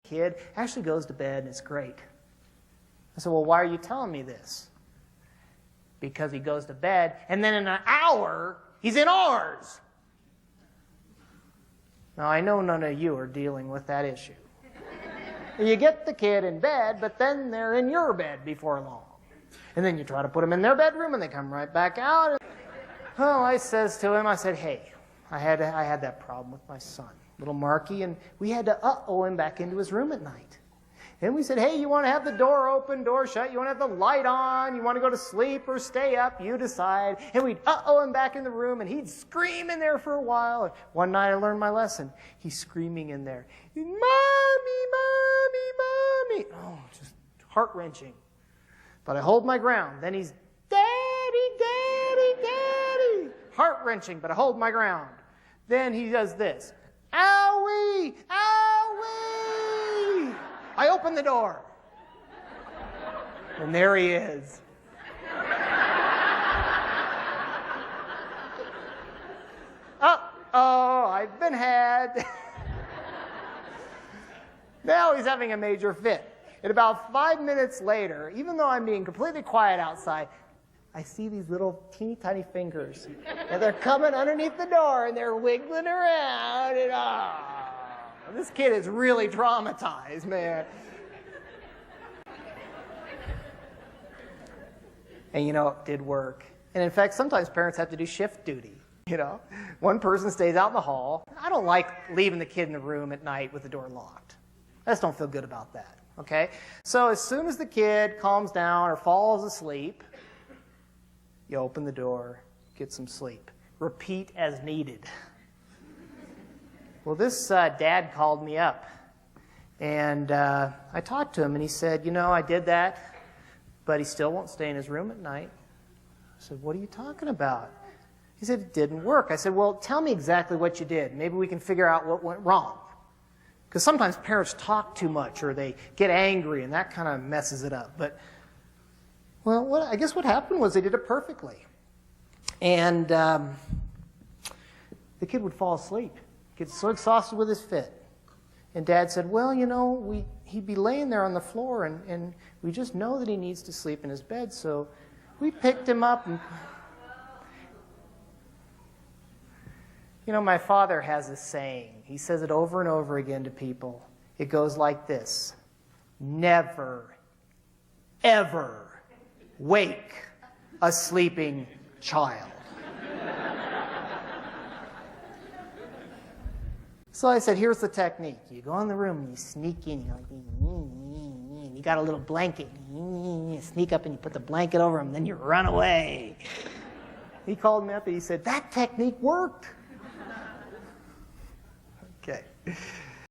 kid actually goes to bed and it's great. I said, well, why are you telling me this? Because he goes to bed, and then in an hour, he's in ours. Now, I know none of you are dealing with that issue. You get the kid in bed, but then they're in your bed before long. And then you try to put them in their bedroom, and they come right back out. Well, I says to him, I said, hey, I had that problem with my son, little Marky, and we had to uh-oh him back into his room at night. And we said, hey, you want to have the door open, door shut? You want to have the light on? You want to go to sleep or stay up? You decide. And we'd uh-oh him back in the room, and he'd scream in there for a while. And one night I learned my lesson. He's screaming in there. Mommy, mommy, mommy. Oh, just heart-wrenching. But I hold my ground. Then he's, daddy, daddy, daddy. Heart-wrenching, but I hold my ground. Then he does this. Owie, owie. I open the door. And there he is. Uh-oh, I've been had. Now he's having a major fit. And about 5 minutes later, even though I'm being completely quiet outside, I see these little teeny tiny fingers. And they're coming underneath the door and they're wiggling around. And this kid is really traumatized, man. And you know, it did work. And in fact, sometimes parents have to do shift duty. You know, one person stays out in the hall. I don't like leaving the kid in the room at night with the door locked. I just don't feel good about that. Okay? So as soon as the kid calms down or falls asleep, you open the door, get some sleep. Repeat as needed. Well, this dad called me up, and I talked to him, and he said, you know, I did that, but he still won't stay in his room at night. I said, what are you talking about? He said, it didn't work. I said, well, tell me exactly what you did. Maybe we can figure out what went wrong. Because sometimes parents talk too much, or they get angry, and that kind of messes it up. But, well, I guess what happened was they did it perfectly. And the kid would fall asleep. Get so exhausted with his fit. And Dad said, well, you know, he'd be laying there on the floor, and we just know that he needs to sleep in his bed, so we picked him up. And you know, my father has a saying. He says it over and over again to people. It goes like this: never, ever wake a sleeping child. So I said, here's the technique. You go in the room and you sneak in. You're like, you got a little blanket. You sneak up and you put the blanket over him, and then you run away. He called me up and he said, that technique worked. Okay.